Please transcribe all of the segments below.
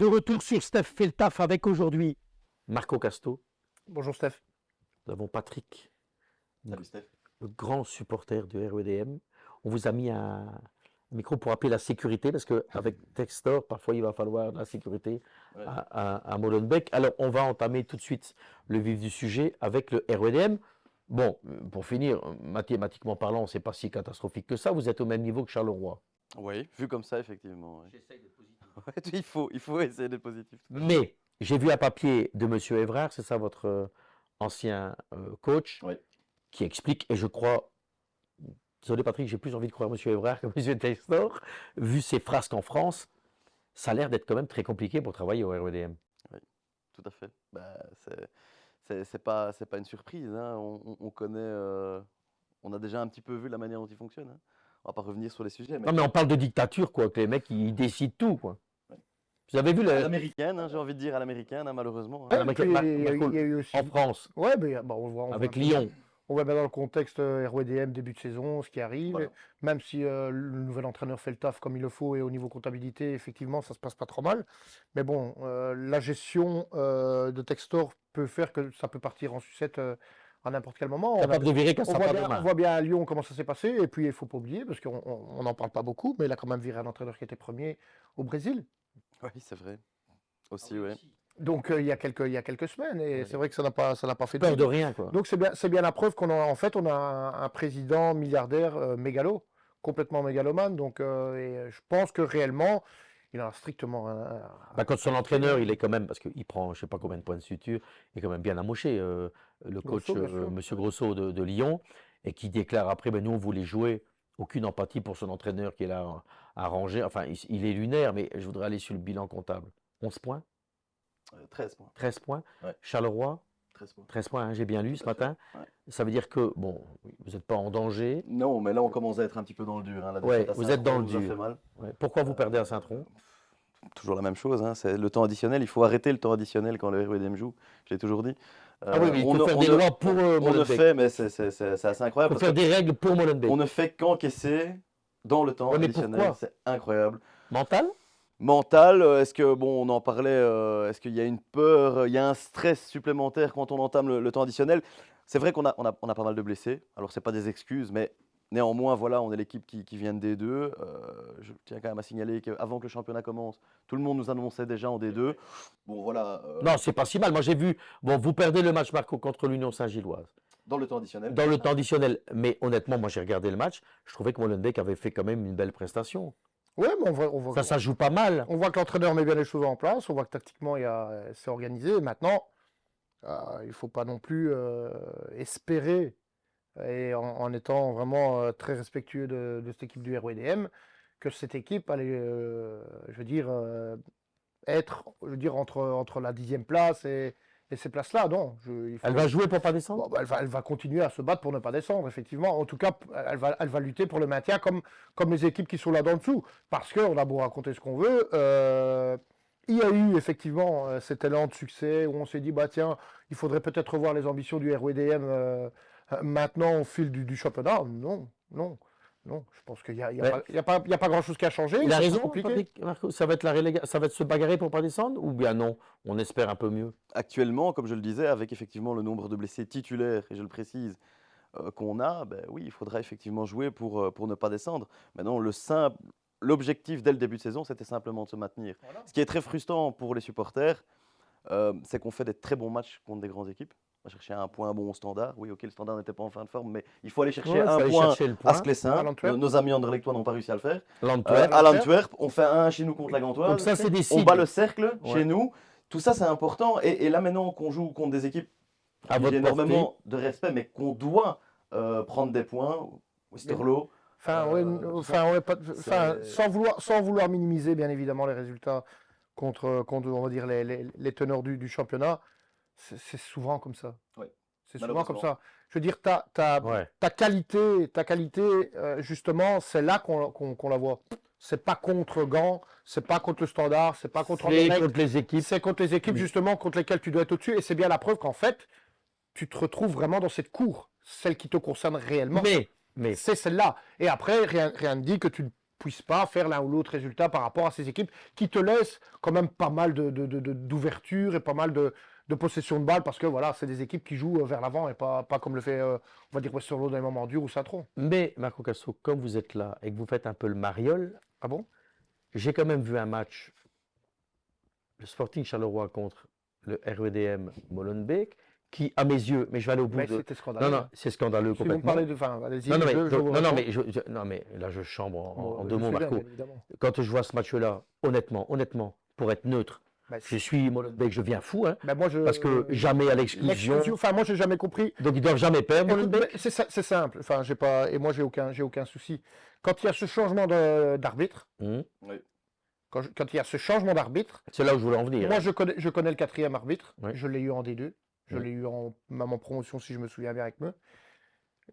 De retour sur Steph fait le taf avec aujourd'hui Marco Casto. Bonjour Steph. Nous avons Patrick, Salut Steph. le grand supporter du REDM. On vous a mis un micro pour appeler la sécurité parce qu'avec Textor, parfois il va falloir de la sécurité à Molenbeek. Alors on va entamer tout de suite le vif du sujet avec le REDM. Bon, pour finir, mathématiquement parlant, c'est pas si catastrophique que ça. Vous êtes au même niveau que Charleroi. Oui, vu comme ça, effectivement. Oui. J'essaye d'être positif. Ouais, il faut essayer d'être positif. Mais j'ai vu un papier de M. Évrard, c'est ça votre ancien coach, Oui. qui explique, et je crois, désolé Patrick, j'ai plus envie de croire M. Évrard que M. Textor, vu ses frasques en France, ça a l'air d'être quand même très compliqué pour travailler au REDM. Oui, tout à fait. Bah, c'est pas une surprise. Hein. On connaît, on a déjà un petit peu vu la manière dont il fonctionne. Hein. On va pas revenir sur les sujets. Non mais on parle de dictature, quoi, que les mecs ils décident tout, quoi. Ouais. Vous avez vu à l'américaine, hein, j'ai envie de dire à l'américaine, hein, malheureusement. Hein. Ouais, il y a eu aussi... En France, Ouais, mais, bon, on voit avec Lyon. On voit bien dans le contexte RWDM, début de saison, ce qui arrive. Voilà. Même si le nouvel entraîneur fait le taf comme il le faut et au niveau comptabilité, effectivement, ça se passe pas trop mal. Mais bon, la gestion de Textor peut faire que ça peut partir en sucette à n'importe quel moment. Capable de virer quand ça part de On main. voit bien à Lyon comment ça s'est passé. Et puis, il ne faut pas oublier, parce qu'on n'en parle pas beaucoup, mais il a quand même viré un entraîneur qui était premier au Brésil. Oui, c'est vrai. Aussi, oui. Donc, il y a quelques semaines. Et c'est vrai que ça n'a pas fait Peur de doute. rien, quoi. Donc c'est bien la preuve qu'on a en fait on a un président milliardaire mégalo, complètement mégalomane. Donc et je pense que réellement il en a strictement Bah, quand son entraîneur, il est quand même, parce qu'il prend je sais pas combien de points de suture, il est quand même bien amoché, le coach Grosso, bien sûr. Monsieur Grosso de Lyon, et qui déclare après, ben, nous on voulait jouer, aucune empathie pour son entraîneur qui est là à ranger, enfin il est lunaire, mais je voudrais aller sur le bilan comptable. 11 points, 13 points. 13 points, Ouais. Charleroi, 13 points. 13 points, hein, j'ai bien lu ce Tout à fait. matin. Ouais. Ça veut dire que, bon, vous n'êtes pas en danger. Non, mais là, on commence à être un petit peu dans le dur. Hein. La Ouais, défaite à vous êtes dans le Saint-Tron nous a dur. fait mal. Ouais. Pourquoi vous perdez à Saint-Tron? Toujours la même chose, hein, c'est le temps additionnel. Il faut arrêter le temps additionnel quand le RWDM joue. Je l'ai toujours dit. Ah oui, mais il on faut ne- faire on des ne- lois pour on ne Molenbeek. fait, mais c'est assez Il incroyable. faut Parce faire des règles pour Molenbeek. on ne fait qu'encaisser dans le temps Ouais, mais additionnel. pourquoi? C'est incroyable. Mental? Mental, est-ce que, bon, on en parlait, est-ce qu'il y a une peur, il y a un stress supplémentaire quand on entame le temps additionnel? C'est vrai qu'on a pas mal de blessés. Alors, c'est pas des excuses, mais néanmoins, voilà, on est l'équipe qui vient de D2. Je tiens quand même à signaler qu'avant que le championnat commence, tout le monde nous annonçait déjà en D2. Bon, voilà. Non, c'est pas si mal. Moi, j'ai vu, bon, vous perdez le match, Marco, contre l'Union Saint-Gilloise, Dans le temps additionnel. dans le temps additionnel. Mais honnêtement, moi, j'ai regardé le match, je trouvais que Molenbeek avait fait quand même une belle prestation. Ouais, mais on voit Ça joue pas mal. on voit que l'entraîneur met bien les choses en place. On voit que tactiquement c'est organisé. Et maintenant, il faut pas non plus espérer et en étant vraiment très respectueux de cette équipe du RWDM que cette équipe allait, je veux dire, être, entre la 10e place et ces places-là. Non, Elle va jouer pour pas descendre? Bon, bah, elle va continuer à se battre pour ne pas descendre, effectivement. En tout cas, elle va lutter pour le maintien comme les équipes qui sont là dans le dessous. Parce qu'on a beau raconter ce qu'on veut, il y a eu effectivement cet élan de succès où on s'est dit, bah tiens, il faudrait peut-être revoir les ambitions du RWDM maintenant au fil du championnat. Non, je pense qu'il n'y a pas grand-chose qui a changé. Il a ça sera raison, compliqué. Patrick, Marco, ça va être ça va être se bagarrer pour pas descendre? Ou bien non, on espère un peu mieux? Actuellement, comme je le disais, avec effectivement le nombre de blessés titulaires, et je le précise, qu'on a, ben oui, il faudra effectivement jouer pour ne pas descendre. Maintenant, l'objectif dès le début de saison, c'était simplement de se maintenir. Voilà. Ce qui est très frustrant pour les supporters, c'est qu'on fait des très bons matchs contre des grandes équipes. On va chercher un point bon au standard. Oui, ok, le standard n'était pas en fin de forme, mais il faut aller chercher Ouais, faut un aller point chercher le à point. Sclessin. À l'Antwerp. Nos amis anderlechtois n'ont pas réussi à le faire. L'Antwerp. À l'Antwerp, on fait un chez nous contre la Gantoise. Donc ça, c'est des On signes. bat le cercle Ouais. chez nous. Tout ça, c'est important. Et là, maintenant qu'on joue contre des équipes À qui votre j'ai énormément de respect, mais qu'on doit prendre des points, Westerlo. Sans vouloir minimiser bien évidemment les résultats contre on va dire les teneurs du championnat, c'est souvent comme ça. Oui. C'est souvent comme Malheureusement. ça. Je veux dire, Ouais. ta qualité justement, c'est là qu'on la voit. C'est pas contre Gand, c'est pas contre le Standard, c'est pas contre C'est Anderlecht, contre les équipes. c'est contre les équipes Oui. justement contre lesquelles tu dois être au-dessus. Et c'est bien la preuve qu'en fait, tu te retrouves vraiment dans cette cour, celle qui te concerne réellement. Mais C'est celle-là. Et après, rien ne dit que tu puisses pas faire l'un ou l'autre résultat par rapport à ces équipes qui te laissent quand même pas mal d'ouverture et pas mal de possession de balle parce que voilà, c'est des équipes qui jouent vers l'avant et pas comme le fait, on va dire, Westerlo dans les moments durs ou Saint-Tron. Mais, Marco Casso, comme vous êtes là et que vous faites un peu le mariole, Ah bon? j'ai quand même vu un match, le Sporting Charleroi contre le RWDM Molenbeek, qui, à mes yeux, mais je vais aller au bout Mais de... c'était scandaleux. Non, non, c'est scandaleux Si vous me complètement. parlez de... Enfin, allez-y, Non, non, mais, je vous non, non, réponds. mais, non, mais là, je chambre en Je deux mots, suis bien, Marco. bien évidemment. Quand je vois ce match-là, honnêtement, pour être neutre, Bah, je suis Molenbeek, je viens fou, hein, bah, moi, parce que jamais à l'exclusion. Enfin, moi, j'ai jamais compris. Donc, ils doivent jamais perdre, Écoute, Molenbeek. mais c'est simple. Enfin, j'ai pas... Et moi, j'ai aucun souci. Quand il y a ce changement d'arbitre, Hum. quand il y a ce changement d'arbitre, C'est là où je voulais en venir. moi, je connais le quatrième arbitre. Ouais. Je l'ai eu en D2. Je Ouais. l'ai eu même en promotion, si je me souviens bien avec eux.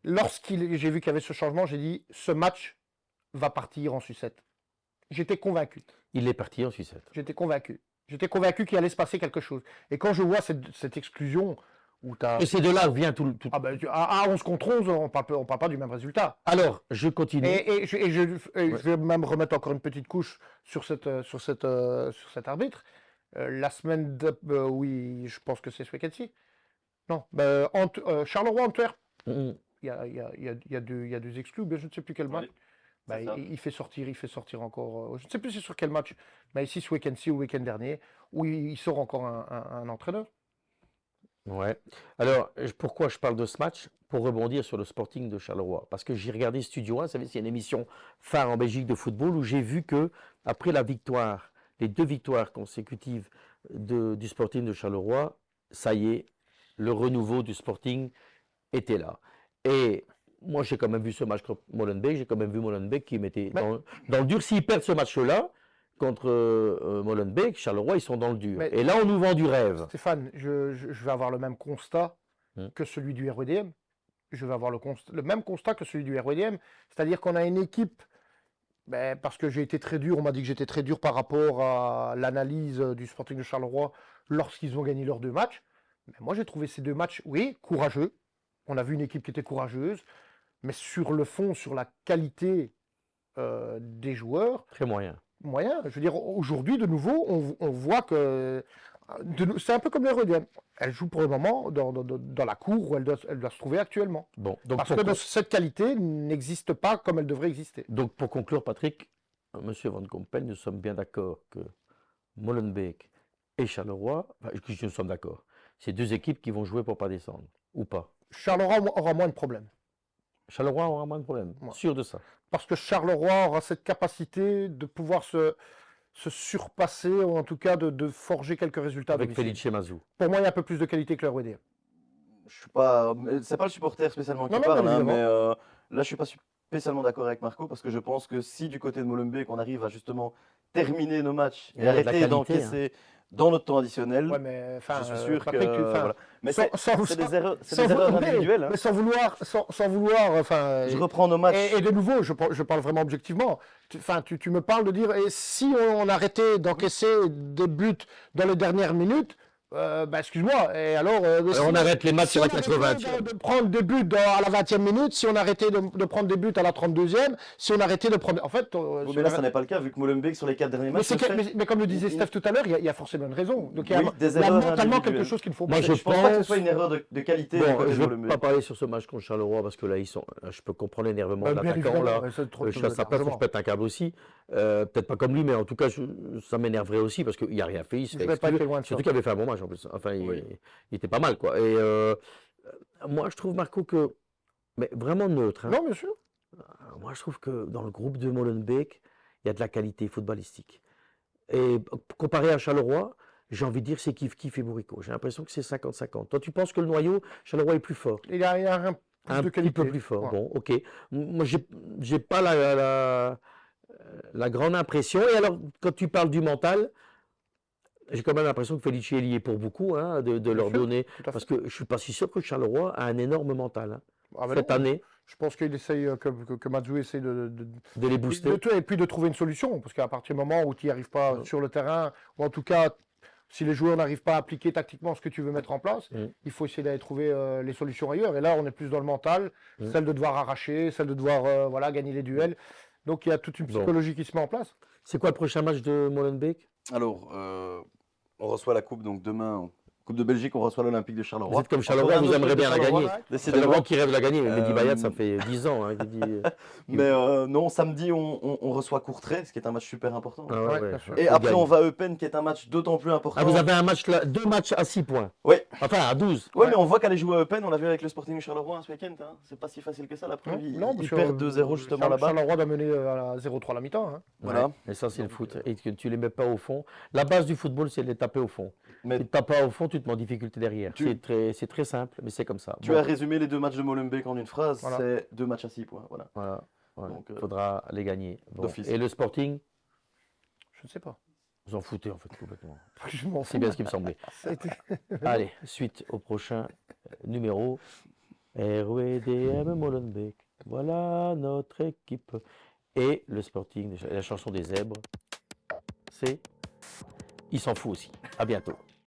J'ai vu qu'il y avait ce changement, j'ai dit, ce match va partir en sucette. J'étais convaincu. Il est parti en sucette. J'étais convaincu. J'étais convaincu qu'il allait se passer quelque chose. Et quand je vois cette exclusion où tu as... Et c'est de là que vient tout. Ah ben, à 11 contre 11, on parle pas du même résultat. Alors, je continue. Et je vais même remettre encore une petite couche sur cet arbitre. La semaine oui, je pense que c'est ce week-end-ci. Non, Charleroi-Antwerp, Hum. il y a deux exclus, mais je ne sais plus quel match. Oui, Bah, c'est ça. il fait sortir encore, je ne sais plus c'est sur quel match, mais ici ce week-end-ci ou le week-end dernier, où il sort encore un entraîneur. Ouais. Alors, pourquoi je parle de ce match? Pour rebondir sur le Sporting de Charleroi. Parce que j'ai regardé Studio 1, vous savez, c'est une émission phare en Belgique de football où j'ai vu que, après la victoire, les 2 victoires consécutives du Sporting de Charleroi, ça y est, le renouveau du Sporting était là. Et moi, j'ai quand même vu ce match contre Molenbeek, j'ai quand même vu Molenbeek qui mettait Mais- dans le dur. S'ils perdent ce match-là, contre Molenbeek, Charleroi, ils sont dans le dur. Mais- Et là, on nous vend du rêve. Stéphane, je vais avoir le même constat Hmm. que celui du RWDM. Je vais avoir le même constat que celui du RWDM. C'est-à-dire qu'on a une équipe, parce que j'ai été très dur, on m'a dit que j'étais très dur par rapport à l'analyse du Sporting de Charleroi lorsqu'ils ont gagné leurs 2 matchs. Mais moi, j'ai trouvé ces 2 matchs, oui, courageux. On a vu une équipe qui était courageuse, mais sur le fond, sur la qualité des joueurs, Très moyen. moyen. Je veux dire, aujourd'hui, de nouveau, on voit que c'est un peu comme le RWDM. Elle joue pour le moment dans la cour où elle doit se trouver actuellement. Bon, donc Parce que cette qualité n'existe pas comme elle devrait exister. donc pour conclure, Patrick, Monsieur Van Compen, nous sommes bien d'accord que Molenbeek et Charleroi, nous sommes d'accord, c'est 2 équipes qui vont jouer pour pas descendre, ou pas. Charleroi aura moins de problèmes. Charleroi aura moins de problèmes, Ouais. sûr de ça. Parce que Charleroi aura cette capacité de pouvoir se surpasser, ou en tout cas de forger quelques résultats à Avec domicile. Felice Mazou. Pour moi, il y a un peu plus de qualité que le RWDM. Je suis pas. C'est pas le supporter spécialement qui Non, non, parle, bien hein, mais évidemment. là, je suis pas spécialement d'accord avec Marco parce que je pense que si du côté de Molenbeek, on arrive à justement terminer nos matchs Il et y a de la arrêter qualité, d'encaisser dans notre temps additionnel, Ouais, mais enfin, je suis sûr que. Patrick, Voilà. Mais sans- c'est sans- c'est des erreurs, c'est sans des erreurs vouloir- individuelles. hein. mais sans vouloir, enfin. Je reprends nos matchs. Et de nouveau, je parle vraiment objectivement. Tu me parles de dire, et si on arrêtait d'encaisser des buts dans les dernières minutes, excuse-moi, et alors... on arrête les matchs si sur la on arrêtait 80e. de prendre des buts à la 20e minute, si on arrêtait de prendre des buts à la 32e, si on arrêtait de prendre... En fait... Oui, si mais on là, ça arrête- n'est pas le cas vu que Molenbeek, sur les 4 derniers mais, matchs, c'est le fait. mais comme le disait il- Steph tout à l'heure, il y a forcément une raison. Donc il y a, Oui, des il y a erreurs mentalement individuelles. quelque chose qu'il faut Moi, passer. Je pense pas que ce pense- soit une erreur de qualité du Bon, côté je de ne vais Molenbeek. pas parler sur ce match contre Charleroi parce que là, je peux comprendre l'énervement de Bien l'attaquant. évidemment, Là, ouais, c'est trop- je suis à sa place, faut que je pète un câble aussi. Peut-être pas comme lui, mais en tout cas, ça m'énerverait aussi parce qu'il n'a rien fait. Il se Je fait vais pas exclure. été loin de ça. Surtout qu'il avait fait un bon match en plus. Enfin, Oui. il était pas mal, quoi. Et moi, je trouve, Marco, que. Mais vraiment neutre. Hein. Non, bien sûr. Moi, je trouve que dans le groupe de Molenbeek, il y a de la qualité footballistique. Et comparé à Charleroi, j'ai envie de dire c'est kiff-kiff et bourricot. J'ai l'impression que c'est 50-50. Toi, tu penses que le noyau, Charleroi est plus fort? Il y a un plus Un de petit qualité. peu plus fort. Ouais. Bon, ok. Moi, j'ai pas la grande impression. Et alors, quand tu parles du mental, j'ai quand même l'impression que Felice est lié pour beaucoup, hein, de leur sûr, donner. tout à fait. Parce que je suis pas si sûr que Charleroi a un énorme mental. Hein. Ah, mais Cette non. année, Je pense qu'il essaye, que Mazou essaye de les booster. et puis de trouver une solution. Parce qu'à partir du moment où tu n'y arrives pas Ouais. sur le terrain, ou en tout cas, si les joueurs n'arrivent pas à appliquer tactiquement ce que tu veux mettre en place, il faut essayer d'aller trouver les solutions ailleurs. Et là, on est plus dans le mental, Mm. celle de devoir arracher, celle de devoir voilà, gagner les duels. Donc il y a toute une Bon. psychologie qui se met en place. C'est quoi le prochain match de Molenbeek? Alors, on reçoit la coupe donc demain. Coupe de Belgique, on reçoit l'Olympique de Vous Charleroi. êtes comme Encore Charleroi, un vous autre aimeriez club de bien la Charleroi, gagner. C'est décidément. le vent qui rêve de la gagner. Mehdi Bayat, ça Euh, fait 10 ans. Hein, qu'il dit, Mais non, samedi, on reçoit Courtrai, ce qui est un match super important. ah Ouais, ouais, bien sûr. Et faut après, gagner. on va à Eupen, qui est un match d'autant plus important. Ah, vous avez un match là, 2 matchs à 6 points. Oui. Enfin, à 12. Ouais, mais on voit qu'aller jouer à Eupen, on l'a vu avec le Sporting Charleroi ce week-end. Hein. C'est pas si facile que ça, la preuve. Ils parce que, perdent 2-0 justement là-bas. Charleroi doit mener à 0-3 à la mi-temps. Hein. Voilà. Ouais, et ça, c'est le Donc, foot. Et que tu les mets pas au fond. La base du football, c'est de les taper au fond. Mais Tu ne tapes pas au fond, tu te mets en difficulté derrière. Tu- C'est très simple, mais c'est comme ça. tu Bon, as résumé les 2 matchs de Molenbeek en une phrase, Voilà. c'est 2 matchs à 6 points. Voilà. voilà. Il Donc, faudra les gagner. Bon. d'office. Et le Sporting, Je ne sais pas. vous en foutez en fait complètement. Je m'en C'est fous. bien ce qui me semblait. Ça a été- Allez, suite au prochain numéro. RWDM Molenbeek. Voilà notre équipe. Et le Sporting, la chanson des zèbres, c'est Il s'en fout aussi. À bientôt.